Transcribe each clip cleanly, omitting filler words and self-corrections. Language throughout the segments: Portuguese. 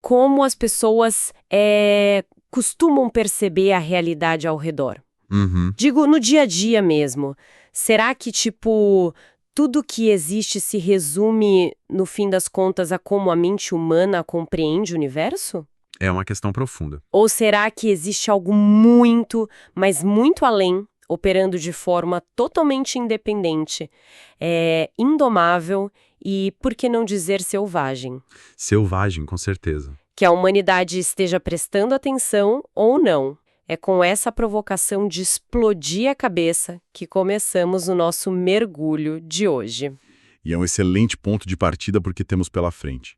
como as pessoas costumam perceber a realidade ao redor. Uhum. Digo, no dia a dia mesmo. Será que, tudo que existe se resume, no fim das contas, a como a mente humana compreende o universo? É uma questão profunda. Ou será que existe algo muito, mas muito além, operando de forma totalmente independente, indomável e, por que não dizer, selvagem? Selvagem, com certeza. Que a humanidade esteja prestando atenção ou não. É com essa provocação de explodir a cabeça que começamos o nosso mergulho de hoje. E é um excelente ponto de partida porque temos pela frente.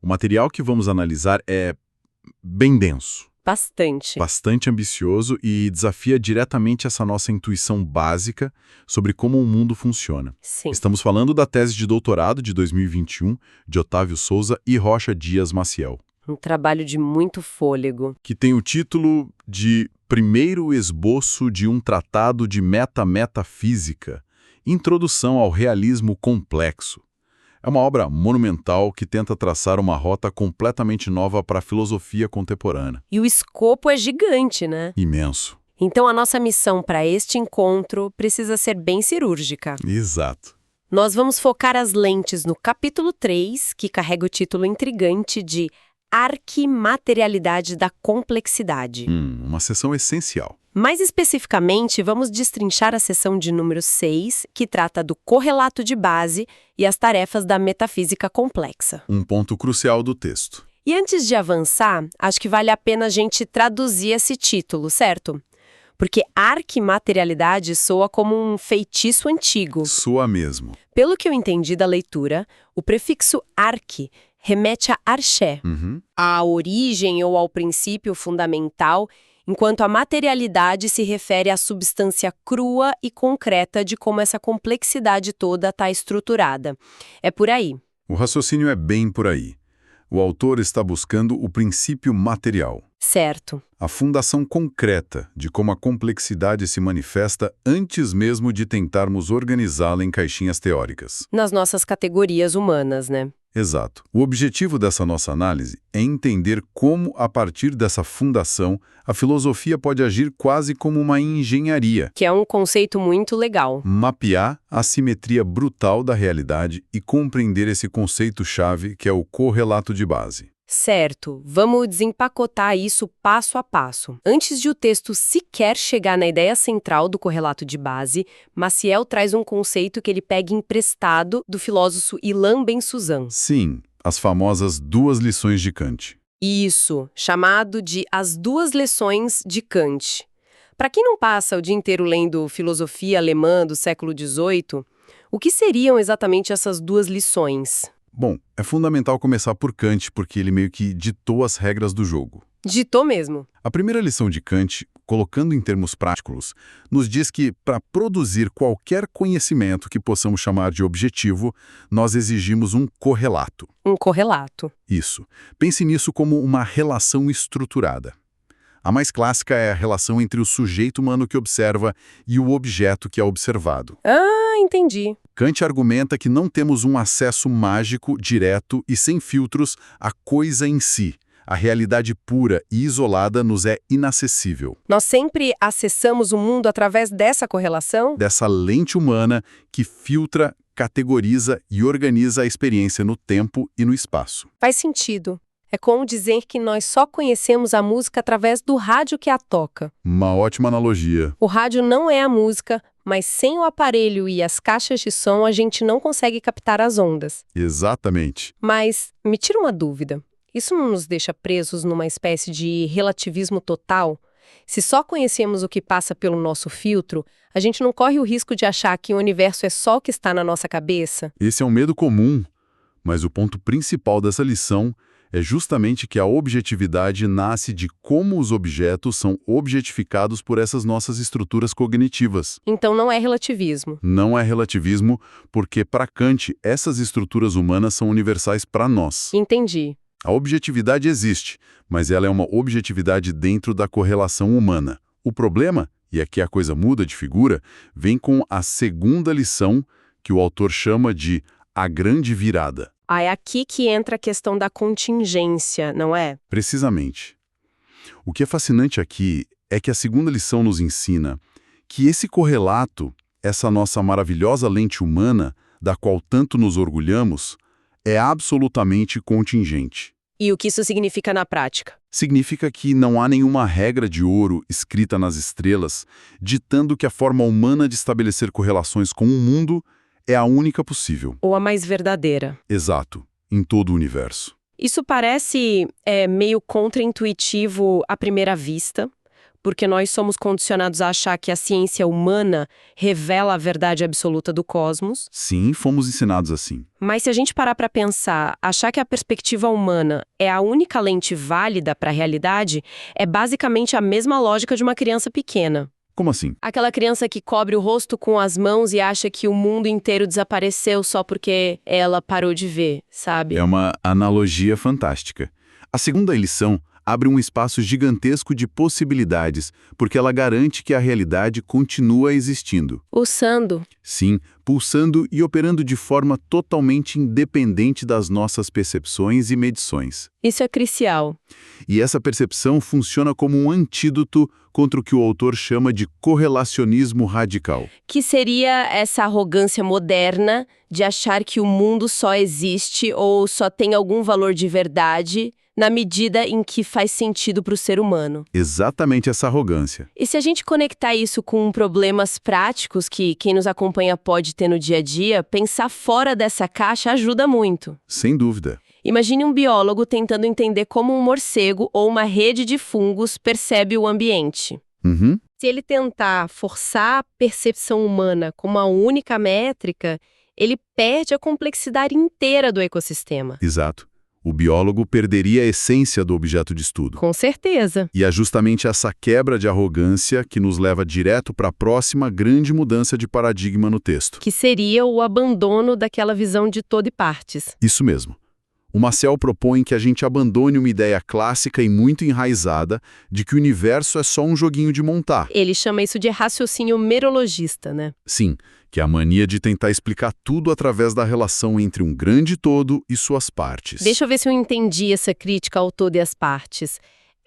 O material que vamos analisar é bem denso, Bastante. bastante ambicioso e desafia diretamente essa nossa intuição básica sobre como o mundo funciona. Sim. Estamos falando da tese de doutorado de 2021 de Otávio Souza e Rocha Dias Maciel, Um trabalho de muito fôlego. que tem o título de Primeiro Esboço de um Tratado de Metametafísica, Introdução ao Realismo Complexo. É uma obra monumental que tenta traçar uma rota completamente nova para a filosofia contemporânea. E o escopo é gigante, né? Imenso. Então a nossa missão para este encontro precisa ser bem cirúrgica. Exato. Nós vamos focar as lentes no capítulo 3, que carrega o título intrigante de Arquimaterialidade da Complexidade. Uma sessão essencial. Mais especificamente, vamos destrinchar a seção de número 6, que trata do correlato de base e as tarefas da metafísica complexa. Um ponto crucial do texto. E antes de avançar, acho que vale a pena a gente traduzir esse título, certo? Porque arquimaterialidade soa como um feitiço antigo. Soa mesmo. Pelo que eu entendi da leitura, o prefixo arqui remete a arché, à origem ou ao princípio fundamental, enquanto a materialidade se refere à substância crua e concreta de como essa complexidade toda está estruturada. É por aí. O raciocínio é bem por aí. O autor está buscando o princípio material, Certo. a fundação concreta de como a complexidade se manifesta antes mesmo de tentarmos organizá-la em caixinhas teóricas. Nas nossas categorias humanas, né? Exato. O objetivo dessa nossa análise é entender como, a partir dessa fundação, a filosofia pode agir quase como uma engenharia, Que é um conceito muito legal. mapear a simetria brutal da realidade e compreender esse conceito-chave que é o correlato de base. Certo, vamos desempacotar isso passo a passo. Antes de o texto sequer chegar na ideia central do correlato de base, Maciel traz um conceito que ele pega emprestado do filósofo Ilan Ben-Suzan. Sim, as famosas duas lições de Kant. Isso, chamado de As Duas Lições de Kant. Para quem não passa o dia inteiro lendo filosofia alemã do século XVIII, o que seriam exatamente essas duas lições? Bom, é fundamental começar por Kant, porque ele meio que ditou as regras do jogo. Ditou mesmo. A primeira lição de Kant, colocando em termos práticos, nos diz que, para produzir qualquer conhecimento que possamos chamar de objetivo, nós exigimos um correlato. Um correlato. Isso. Pense nisso como uma relação estruturada. A mais clássica é a relação entre o sujeito humano que observa e o objeto que é observado. Ah, entendi. Kant argumenta que não temos um acesso mágico, direto e sem filtros à coisa em si. A realidade pura e isolada nos é inacessível. Nós sempre acessamos o mundo através dessa correlação? Dessa lente humana que filtra, categoriza e organiza a experiência no tempo e no espaço. Faz sentido. É como dizer que nós só conhecemos a música através do rádio que a toca. Uma ótima analogia. O rádio não é a música, mas sem o aparelho e as caixas de som a gente não consegue captar as ondas. Exatamente. Mas me tira uma dúvida. Isso não nos deixa presos numa espécie de relativismo total? Se só conhecemos o que passa pelo nosso filtro, a gente não corre o risco de achar que o universo é só o que está na nossa cabeça? Esse é um medo comum, mas o ponto principal dessa lição é justamente que a objetividade nasce de como os objetos são objetificados por essas nossas estruturas cognitivas. Então não é relativismo. Não é relativismo, porque para Kant essas estruturas humanas são universais para nós. Entendi. A objetividade existe, mas ela é uma objetividade dentro da correlação humana. O problema, e aqui a coisa muda de figura, vem com a segunda lição que o autor chama de a grande virada. É aqui que entra a questão da contingência, não é? Precisamente. O que é fascinante aqui é que a segunda lição nos ensina que esse correlato, essa nossa maravilhosa lente humana, da qual tanto nos orgulhamos, é absolutamente contingente. E o que isso significa na prática? Significa que não há nenhuma regra de ouro escrita nas estrelas ditando que a forma humana de estabelecer correlações com o mundo é a única possível. Ou a mais verdadeira? Exato, em todo o universo. Isso parece meio contraintuitivo à primeira vista, porque nós somos condicionados a achar que a ciência humana revela a verdade absoluta do cosmos. Sim, fomos ensinados assim. Mas se a gente parar para pensar, achar que a perspectiva humana é a única lente válida para a realidade, é basicamente a mesma lógica de uma criança pequena. Como assim? Aquela criança que cobre o rosto com as mãos e acha que o mundo inteiro desapareceu só porque ela parou de ver, sabe? É uma analogia fantástica. A segunda lição abre um espaço gigantesco de possibilidades, porque ela garante que a realidade continua existindo. Pulsando. Sim, pulsando e operando de forma totalmente independente das nossas percepções e medições. Isso é crucial. E essa percepção funciona como um antídoto contra o que o autor chama de correlacionismo radical. Que seria essa arrogância moderna de achar que o mundo só existe ou só tem algum valor de verdade na medida em que faz sentido para o ser humano. Exatamente essa arrogância. E se a gente conectar isso com problemas práticos que quem nos acompanha pode ter no dia a dia, pensar fora dessa caixa ajuda muito. Sem dúvida. Imagine um biólogo tentando entender como um morcego ou uma rede de fungos percebe o ambiente. Uhum. Se ele tentar forçar a percepção humana como a única métrica, ele perde a complexidade inteira do ecossistema. Exato. O biólogo perderia a essência do objeto de estudo. Com certeza. E é justamente essa quebra de arrogância que nos leva direto para a próxima grande mudança de paradigma no texto. Que seria o abandono daquela visão de todo e partes. Isso mesmo. O Maciel propõe que a gente abandone uma ideia clássica e muito enraizada de que o universo é só um joguinho de montar. Ele chama isso de raciocínio merologista, né? Sim, que é a mania de tentar explicar tudo através da relação entre um grande todo e suas partes. Deixa eu ver se eu entendi essa crítica ao todo e às partes.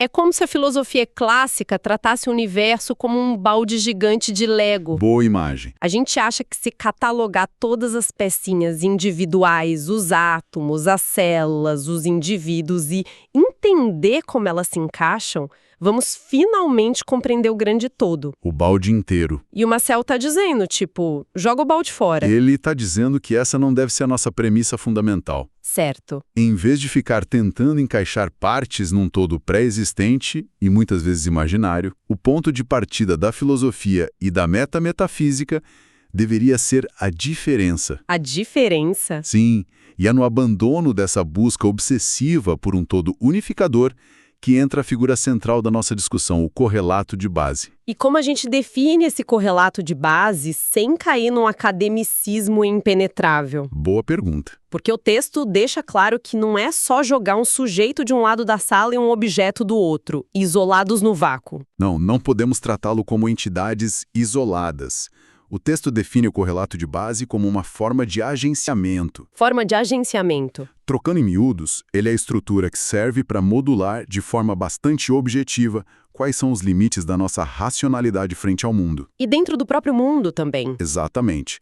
É como se a filosofia clássica tratasse o universo como um balde gigante de Lego. Boa imagem. A gente acha que se catalogar todas as pecinhas individuais, os átomos, as células, os indivíduos e entender como elas se encaixam, vamos finalmente compreender o grande todo. O balde inteiro. E o Maciel tá dizendo, tipo, joga o balde fora. Ele está dizendo que essa não deve ser a nossa premissa fundamental. Certo. Em vez de ficar tentando encaixar partes num todo pré-existente e muitas vezes imaginário, o ponto de partida da filosofia e da metametafísica deveria ser a diferença. A diferença? Sim, e é no abandono dessa busca obsessiva por um todo unificador que entra a figura central da nossa discussão, o correlato de base. E como a gente define esse correlato de base sem cair num academicismo impenetrável? Boa pergunta. Porque o texto deixa claro que não é só jogar um sujeito de um lado da sala e um objeto do outro, isolados no vácuo. Não podemos tratá-lo como entidades isoladas. O texto define o correlato de base como uma forma de agenciamento. Forma de agenciamento. Trocando em miúdos, ele é a estrutura que serve para modular de forma bastante objetiva quais são os limites da nossa racionalidade frente ao mundo. E dentro do próprio mundo também. Exatamente.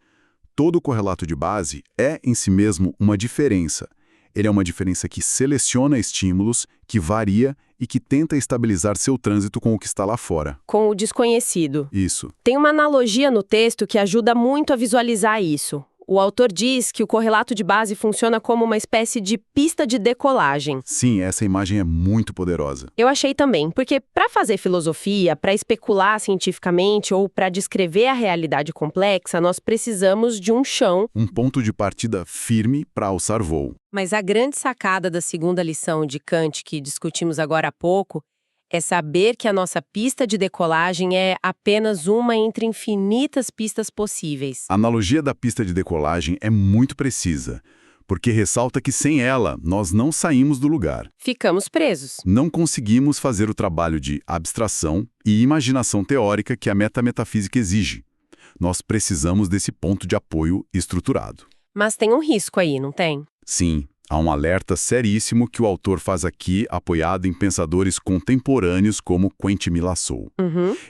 Todo correlato de base é, em si mesmo, uma diferença. Ele é uma diferença que seleciona estímulos, que varia e que tenta estabilizar seu trânsito com o que está lá fora. Com o desconhecido. Isso. Tem uma analogia no texto que ajuda muito a visualizar isso. O autor diz que o correlato de base funciona como uma espécie de pista de decolagem. Sim, essa imagem é muito poderosa. Eu achei também, porque para fazer filosofia, para especular cientificamente ou para descrever a realidade complexa, nós precisamos de um chão. Um ponto de partida firme para alçar voo. Mas a grande sacada da segunda lição de Kant, que discutimos agora há pouco, é saber que a nossa pista de decolagem é apenas uma entre infinitas pistas possíveis. A analogia da pista de decolagem é muito precisa, porque ressalta que sem ela nós não saímos do lugar. Ficamos presos. Não conseguimos fazer o trabalho de abstração e imaginação teórica que a metametafísica exige. Nós precisamos desse ponto de apoio estruturado. Mas tem um risco aí, não tem? Sim, há um alerta seríssimo que o autor faz aqui, apoiado em pensadores contemporâneos como Quentin Milassou.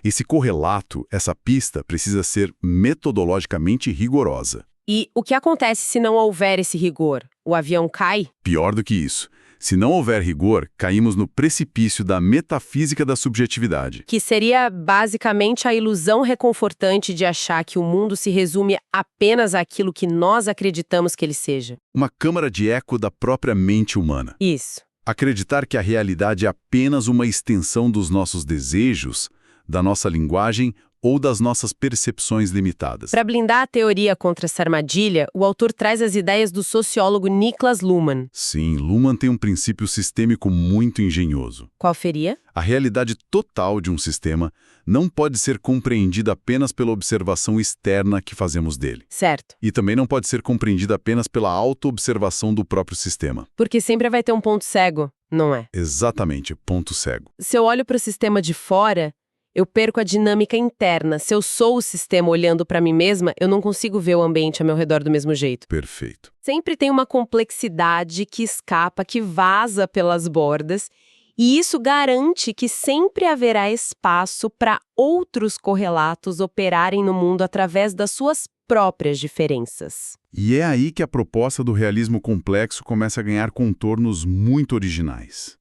Esse correlato, essa pista, precisa ser metodologicamente rigorosa. E o que acontece se não houver esse rigor? O avião cai? Pior do que isso. Se não houver rigor, caímos no precipício da metafísica da subjetividade. Que seria basicamente a ilusão reconfortante de achar que o mundo se resume apenas àquilo que nós acreditamos que ele seja. Uma câmara de eco da própria mente humana. Isso. Acreditar que a realidade é apenas uma extensão dos nossos desejos, da nossa linguagem ou das nossas percepções limitadas. Para blindar a teoria contra essa armadilha, o autor traz as ideias do sociólogo Niklas Luhmann. Sim, Luhmann tem um princípio sistêmico muito engenhoso. Qual seria? A realidade total de um sistema não pode ser compreendida apenas pela observação externa que fazemos dele. Certo. E também não pode ser compreendida apenas pela auto-observação do próprio sistema. Porque sempre vai ter um ponto cego, não é? Exatamente, ponto cego. Se eu olho para o sistema de fora, eu perco a dinâmica interna. Se eu sou o sistema olhando para mim mesma, eu não consigo ver o ambiente ao meu redor do mesmo jeito. Perfeito. Sempre tem uma complexidade que escapa, que vaza pelas bordas, e isso garante que sempre haverá espaço para outros correlatos operarem no mundo através das suas próprias diferenças. E é aí que a proposta do realismo complexo começa a ganhar contornos muito originais.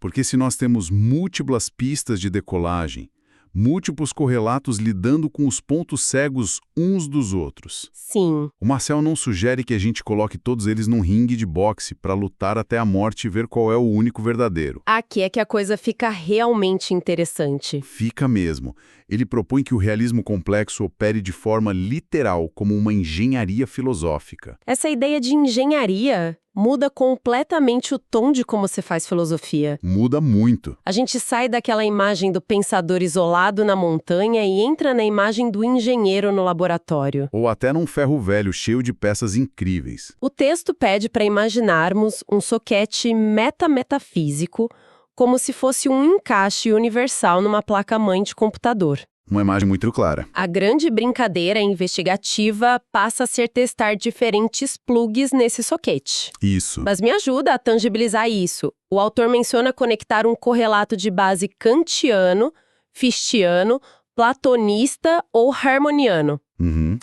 Porque se nós temos múltiplas pistas de decolagem, múltiplos correlatos lidando com os pontos cegos uns dos outros. Sim. O Marcel não sugere que a gente coloque todos eles num ringue de boxe para lutar até a morte e ver qual é o único verdadeiro. Aqui é que a coisa fica realmente interessante. Fica mesmo. Ele propõe que o realismo complexo opere de forma literal, como uma engenharia filosófica. Essa ideia de engenharia muda completamente o tom de como se faz filosofia. Muda muito. A gente sai daquela imagem do pensador isolado na montanha e entra na imagem do engenheiro no laboratório. Ou até num ferro velho cheio de peças incríveis. O texto pede para imaginarmos um soquete metametafísico como se fosse um encaixe universal numa placa-mãe de computador. Uma imagem muito clara. A grande brincadeira investigativa passa a ser testar diferentes plugs nesse soquete. Isso. Mas me ajuda a tangibilizar isso. O autor menciona conectar um correlato de base kantiano, fichtiano, platonista ou harmoniano.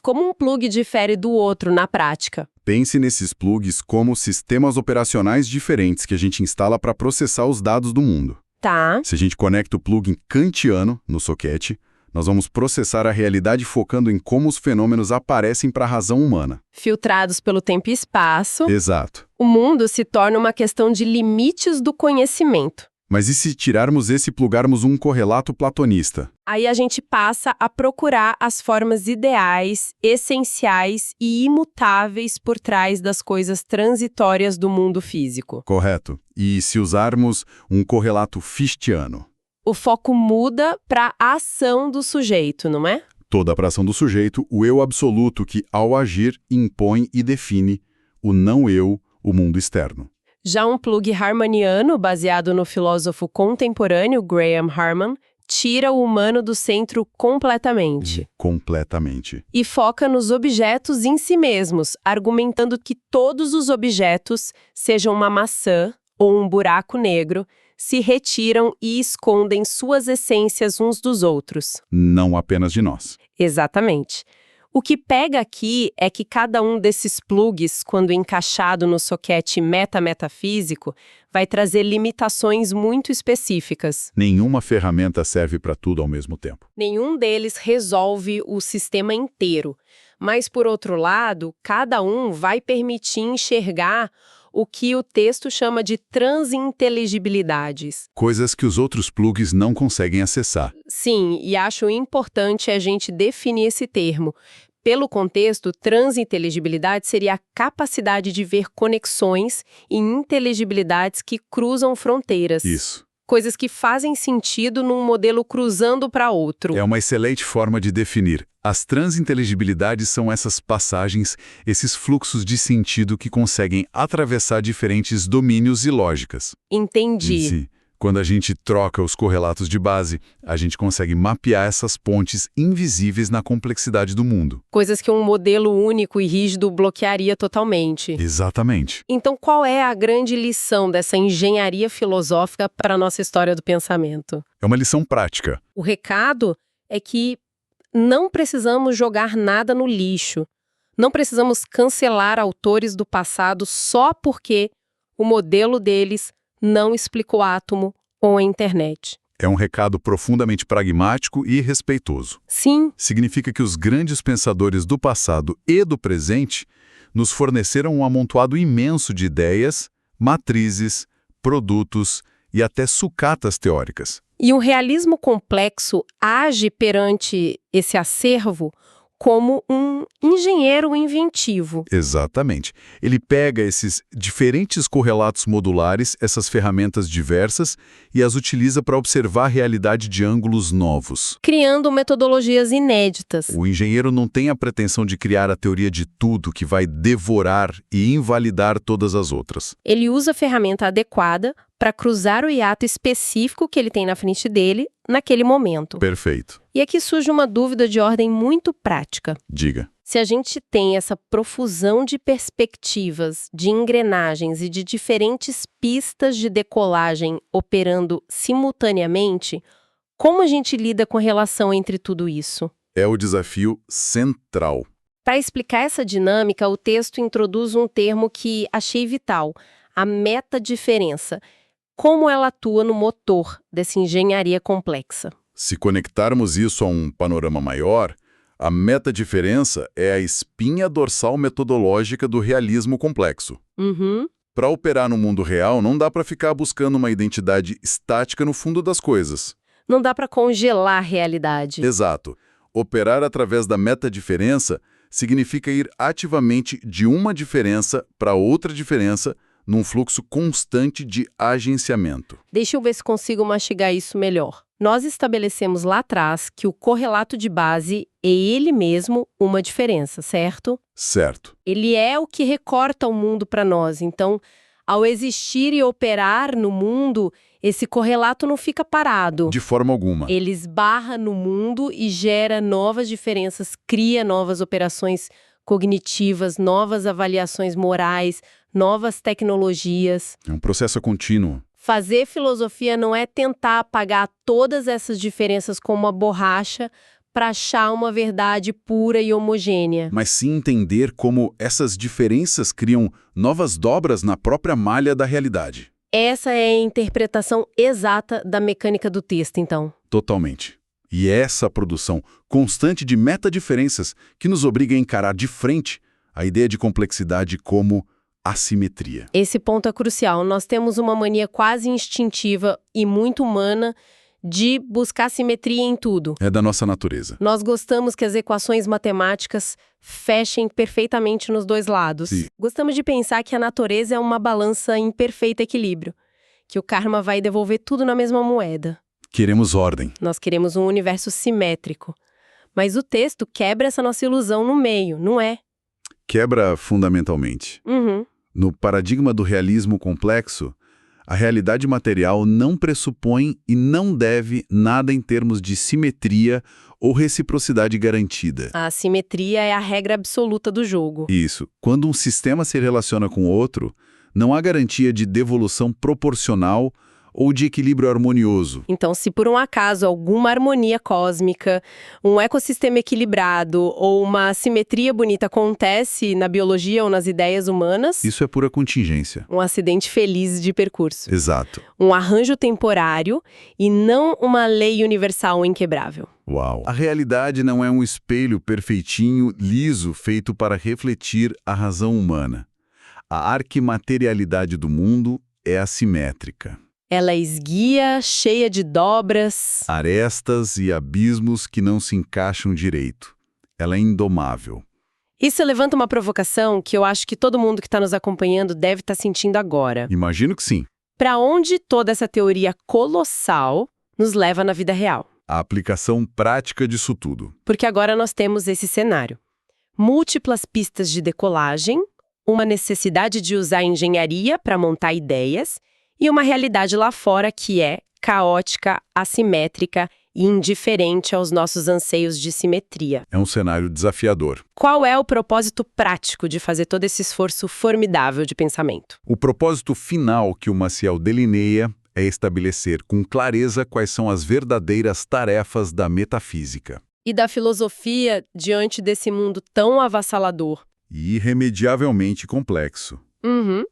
Como um plug difere do outro na prática? Pense nesses plugs como sistemas operacionais diferentes que a gente instala para processar os dados do mundo. Tá. Se a gente conecta o plugin kantiano no soquete, nós vamos processar a realidade focando em como os fenômenos aparecem para a razão humana. Filtrados pelo tempo e espaço, Exato. o mundo se torna uma questão de limites do conhecimento. Mas e se tirarmos esse e plugarmos um correlato platonista? Aí a gente passa a procurar as formas ideais, essenciais e imutáveis por trás das coisas transitórias do mundo físico. Correto. E se usarmos um correlato fichtiano? O foco muda para a ação do sujeito, não é? Toda a ação do sujeito, o eu absoluto que, ao agir, impõe e define o não-eu, o mundo externo. Já um plug harmoniano, baseado no filósofo contemporâneo Graham Harman, tira o humano do centro completamente. Completamente. E foca nos objetos em si mesmos, argumentando que todos os objetos, sejam uma maçã ou um buraco negro, se retiram e escondem suas essências uns dos outros. Não apenas de nós. Exatamente. O que pega aqui é que cada um desses plugs, quando encaixado no soquete metametafísico, vai trazer limitações muito específicas. Nenhuma ferramenta serve para tudo ao mesmo tempo. Nenhum deles resolve o sistema inteiro. Mas, por outro lado, cada um vai permitir enxergar o que o texto chama de transinteligibilidades. Coisas que os outros plugs não conseguem acessar. Sim, e acho importante a gente definir esse termo. Pelo contexto, transinteligibilidade seria a capacidade de ver conexões e inteligibilidades que cruzam fronteiras. Isso. Coisas que fazem sentido num modelo cruzando para outro. É uma excelente forma de definir. As transinteligibilidades são essas passagens, esses fluxos de sentido que conseguem atravessar diferentes domínios e lógicas. Entendi. Sim. Quando a gente troca os correlatos de base, a gente consegue mapear essas pontes invisíveis na complexidade do mundo. Coisas que um modelo único e rígido bloquearia totalmente. Exatamente. Então, qual é a grande lição dessa engenharia filosófica para a nossa história do pensamento? É uma lição prática. O recado é que não precisamos jogar nada no lixo. Não precisamos cancelar autores do passado só porque o modelo deles não explica o átomo ou a internet. É um recado profundamente pragmático e respeitoso. Sim, Significa que os grandes pensadores do passado e do presente nos forneceram um amontoado imenso de ideias, matrizes, produtos e até sucatas teóricas. e o realismo complexo age perante esse acervo como um engenheiro inventivo. Exatamente. Ele pega esses diferentes correlatos modulares, essas ferramentas diversas, e as utiliza para observar a realidade de ângulos novos. Criando metodologias inéditas. O engenheiro não tem a pretensão de criar a teoria de tudo que vai devorar e invalidar todas as outras. Ele usa a ferramenta adequada para cruzar o hiato específico que ele tem na frente dele naquele momento. Perfeito. E aqui surge uma dúvida de ordem muito prática. Diga. Se a gente tem essa profusão de perspectivas, de engrenagens e de diferentes pistas de decolagem operando simultaneamente, como a gente lida com a relação entre tudo isso? É o desafio central. Para explicar essa dinâmica, o texto introduz um termo que achei vital, a metadiferença. Como ela atua no motor dessa engenharia complexa. Se conectarmos isso a um panorama maior, a metadiferença é a espinha dorsal metodológica do realismo complexo. Para operar no mundo real, não dá para ficar buscando uma identidade estática no fundo das coisas. Não dá para congelar a realidade. Exato. Operar através da metadiferença significa ir ativamente de uma diferença para outra diferença num fluxo constante de agenciamento. Deixa eu ver se consigo mastigar isso melhor. Nós estabelecemos lá atrás que o correlato de base é ele mesmo uma diferença, certo? Certo. Ele é o que recorta o mundo para nós. Então, ao existir e operar no mundo, esse correlato não fica parado. De forma alguma. Ele esbarra no mundo e gera novas diferenças, cria novas operações cognitivas, novas avaliações morais, novas tecnologias. É um processo contínuo. Fazer filosofia não é tentar apagar todas essas diferenças com uma borracha para achar uma verdade pura e homogênea. Mas sim entender como essas diferenças criam novas dobras na própria malha da realidade. Essa é a interpretação exata da mecânica do texto, então. Totalmente. E é essa produção constante de metadiferenças que nos obriga a encarar de frente a ideia de complexidade como assimetria. Esse ponto é crucial. Nós temos uma mania quase instintiva e muito humana de buscar simetria em tudo. É da nossa natureza. Nós gostamos que as equações matemáticas fechem perfeitamente nos dois lados. Sim. Gostamos de pensar que a natureza é uma balança em perfeito equilíbrio, que o karma vai devolver tudo na mesma moeda. Queremos ordem. Nós queremos um universo simétrico. Mas o texto quebra essa nossa ilusão no meio, não é? Quebra fundamentalmente. No paradigma do realismo complexo, a realidade material não pressupõe e não deve nada em termos de simetria ou reciprocidade garantida. A simetria é a regra absoluta do jogo. Isso. Quando um sistema se relaciona com outro, não há garantia de devolução proporcional ou de equilíbrio harmonioso. Então, se por um acaso alguma harmonia cósmica, um ecossistema equilibrado ou uma simetria bonita acontece na biologia ou nas ideias humanas, Isso é pura contingência. um acidente feliz de percurso. Exato. Um arranjo temporário e não uma lei universal inquebrável. Uau. A realidade não é um espelho perfeitinho, liso, feito para refletir a razão humana. A arquimaterialidade do mundo é assimétrica. Ela esguia, cheia de dobras. Arestas e abismos que não se encaixam direito. Ela é indomável. Isso levanta uma provocação que eu acho que todo mundo que está nos acompanhando deve estar sentindo agora. Imagino que sim. Para onde toda essa teoria colossal nos leva na vida real? A aplicação prática disso tudo. Porque agora nós temos esse cenário. Múltiplas pistas de decolagem, uma necessidade de usar engenharia para montar ideias e uma realidade lá fora que é caótica, assimétrica e indiferente aos nossos anseios de simetria. É um cenário desafiador. Qual é o propósito prático de fazer todo esse esforço formidável de pensamento? O propósito final que o Maciel delineia é estabelecer com clareza quais são as verdadeiras tarefas da metafísica. E da filosofia diante desse mundo tão avassalador? E irremediavelmente complexo.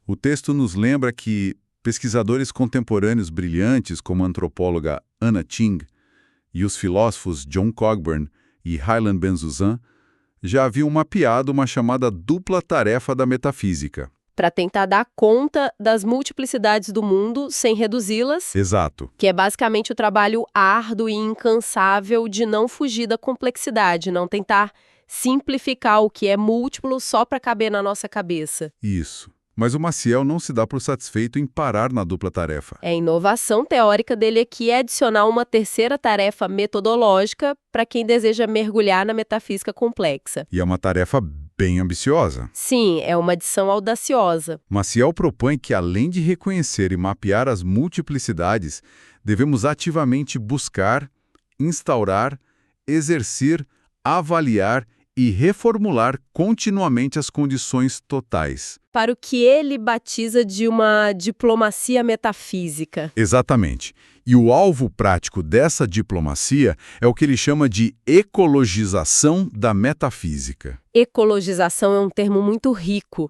O texto nos lembra que pesquisadores contemporâneos brilhantes como a antropóloga Anna Ching e os filósofos John Cogburn e Hyland Ben-Zuzan já haviam mapeado uma chamada dupla tarefa da metafísica. Para tentar dar conta das multiplicidades do mundo sem reduzi-las. Exato. Que é basicamente o trabalho árduo e incansável de não fugir da complexidade, não tentar simplificar o que é múltiplo só para caber na nossa cabeça. Isso. Mas o Maciel não se dá por satisfeito em parar na dupla tarefa. A inovação teórica dele aqui é adicionar uma terceira tarefa metodológica para quem deseja mergulhar na metafísica complexa. E é uma tarefa bem ambiciosa. Sim, é uma adição audaciosa. Maciel propõe que, além de reconhecer e mapear as multiplicidades, devemos ativamente buscar, instaurar, exercer, avaliar e reformular continuamente as condições totais. Para o que ele batiza de uma diplomacia metafísica. Exatamente. E o alvo prático dessa diplomacia é o que ele chama de ecologização da metafísica. Ecologização é um termo muito rico.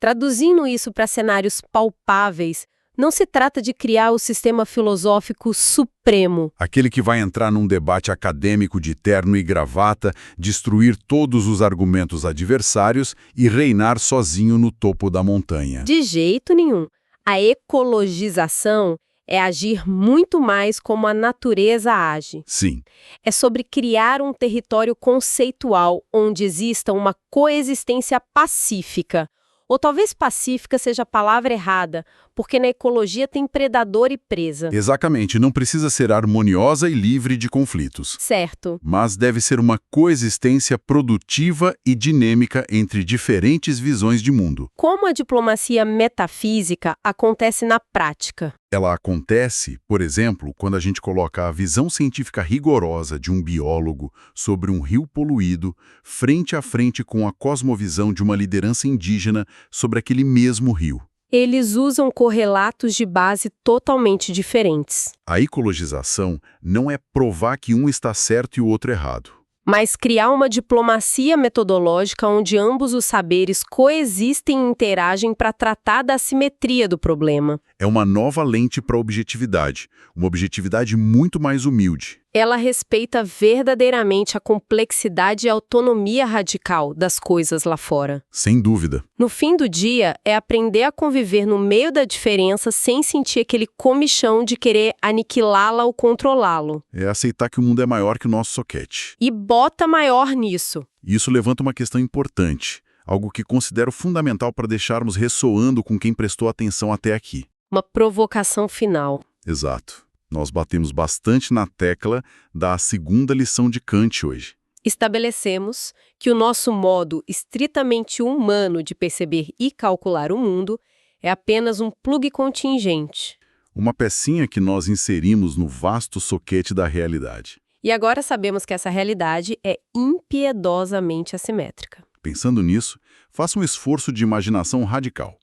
Traduzindo isso para cenários palpáveis, não se trata de criar o sistema filosófico supremo. Aquele que vai entrar num debate acadêmico de terno e gravata, destruir todos os argumentos adversários e reinar sozinho no topo da montanha. De jeito nenhum. A ecologização é agir muito mais como a natureza age. Sim. É sobre criar um território conceitual onde exista uma coexistência pacífica. Ou talvez pacífica seja a palavra errada, porque na ecologia tem predador e presa. Exatamente, não precisa ser harmoniosa e livre de conflitos. Certo. Mas deve ser uma coexistência produtiva e dinâmica entre diferentes visões de mundo. Como a diplomacia metafísica acontece na prática? Ela acontece, por exemplo, quando a gente coloca a visão científica rigorosa de um biólogo sobre um rio poluído frente a frente com a cosmovisão de uma liderança indígena sobre aquele mesmo rio. Eles usam correlatos de base totalmente diferentes. A ecologização não é provar que um está certo e o outro errado. Mas criar uma diplomacia metodológica onde ambos os saberes coexistem e interagem para tratar da assimetria do problema. É uma nova lente para a objetividade, uma objetividade muito mais humilde. Ela respeita verdadeiramente a complexidade e a autonomia radical das coisas lá fora. Sem dúvida. No fim do dia, é aprender a conviver no meio da diferença sem sentir aquele comichão de querer aniquilá-la ou controlá-lo. É aceitar que o mundo é maior que o nosso soquete. E bota maior nisso. Isso levanta uma questão importante, algo que considero fundamental para deixarmos ressoando com quem prestou atenção até aqui. Uma provocação final. Exato. Nós batemos bastante na tecla da segunda lição de Kant hoje. Estabelecemos que o nosso modo estritamente humano de perceber e calcular o mundo é apenas um plugue contingente. Uma pecinha que nós inserimos no vasto soquete da realidade. E agora sabemos que essa realidade é impiedosamente assimétrica. Pensando nisso, faça um esforço de imaginação radical.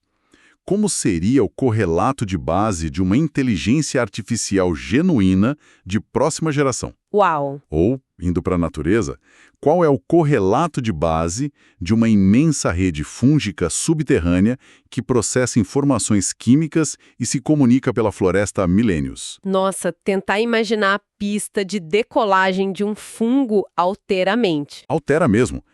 Como seria o correlato de base de uma inteligência artificial genuína de próxima geração? Uau! Ou, indo para a natureza, qual é o correlato de base de uma imensa rede fúngica subterrânea que processa informações químicas e se comunica pela floresta há milênios? Nossa, tentar imaginar a pista de decolagem de um fungo altera a mente. Altera mesmo.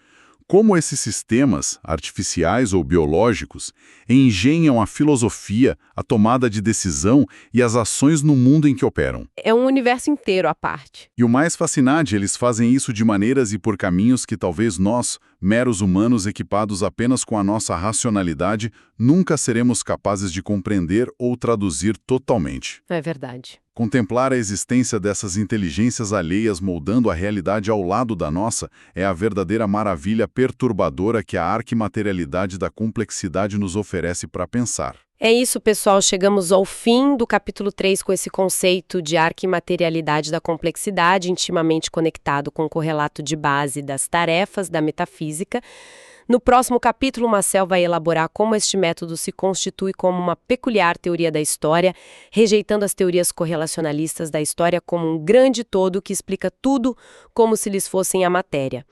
Como esses sistemas, artificiais ou biológicos, engenham a filosofia, a tomada de decisão e as ações no mundo em que operam. É um universo inteiro à parte. E o mais fascinante, eles fazem isso de maneiras e por caminhos que talvez nós, meros humanos equipados apenas com a nossa racionalidade, nunca seremos capazes de compreender ou traduzir totalmente. É verdade. Contemplar a existência dessas inteligências alheias moldando a realidade ao lado da nossa é a verdadeira maravilha perturbadora que a arquimaterialidade da complexidade nos oferece para pensar. É isso, pessoal. Chegamos ao fim do capítulo 3 com esse conceito de arquimaterialidade da complexidade, intimamente conectado com o correlato de base das tarefas da metafísica. No próximo capítulo, Marcel vai elaborar como este método se constitui como uma peculiar teoria da história, rejeitando as teorias correlacionalistas da história como um grande todo que explica tudo como se lhes fossem a matéria.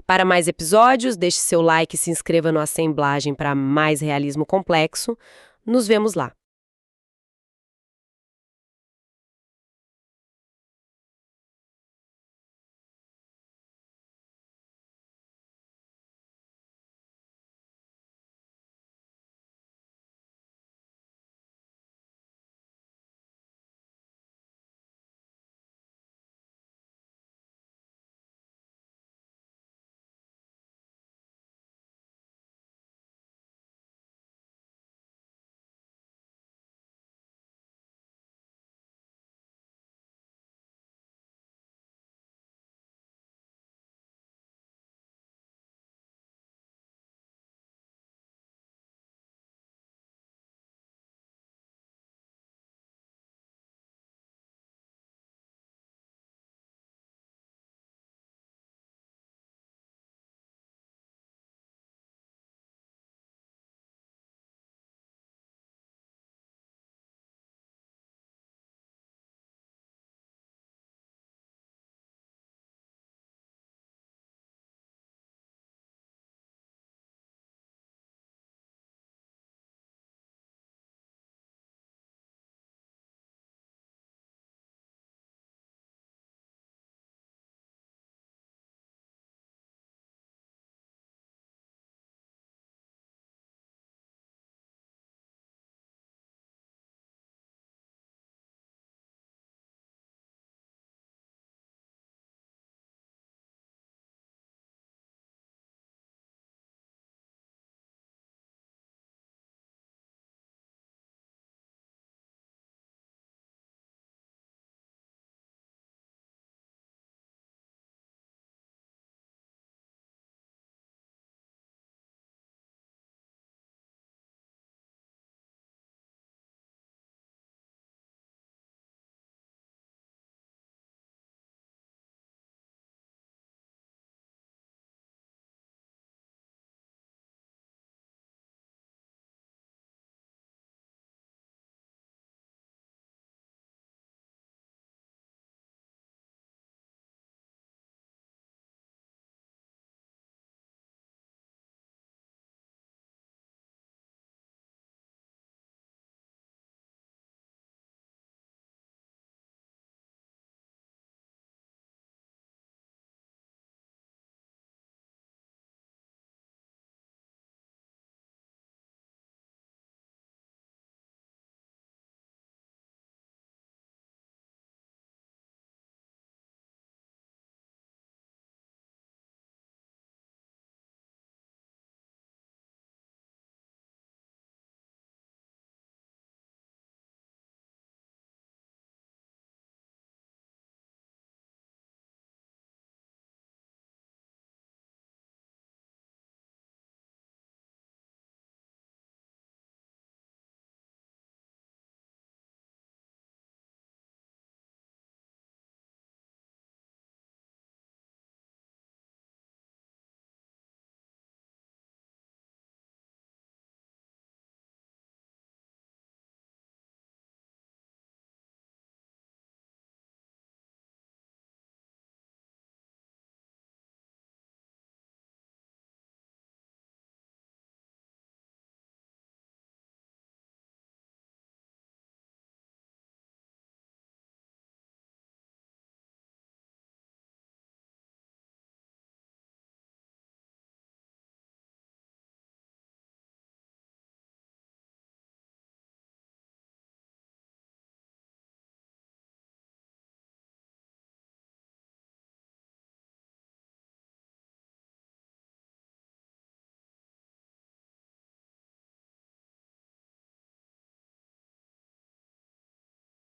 Para mais episódios, deixe seu like e se inscreva no Assemblagem para mais realismo complexo. Nos vemos lá.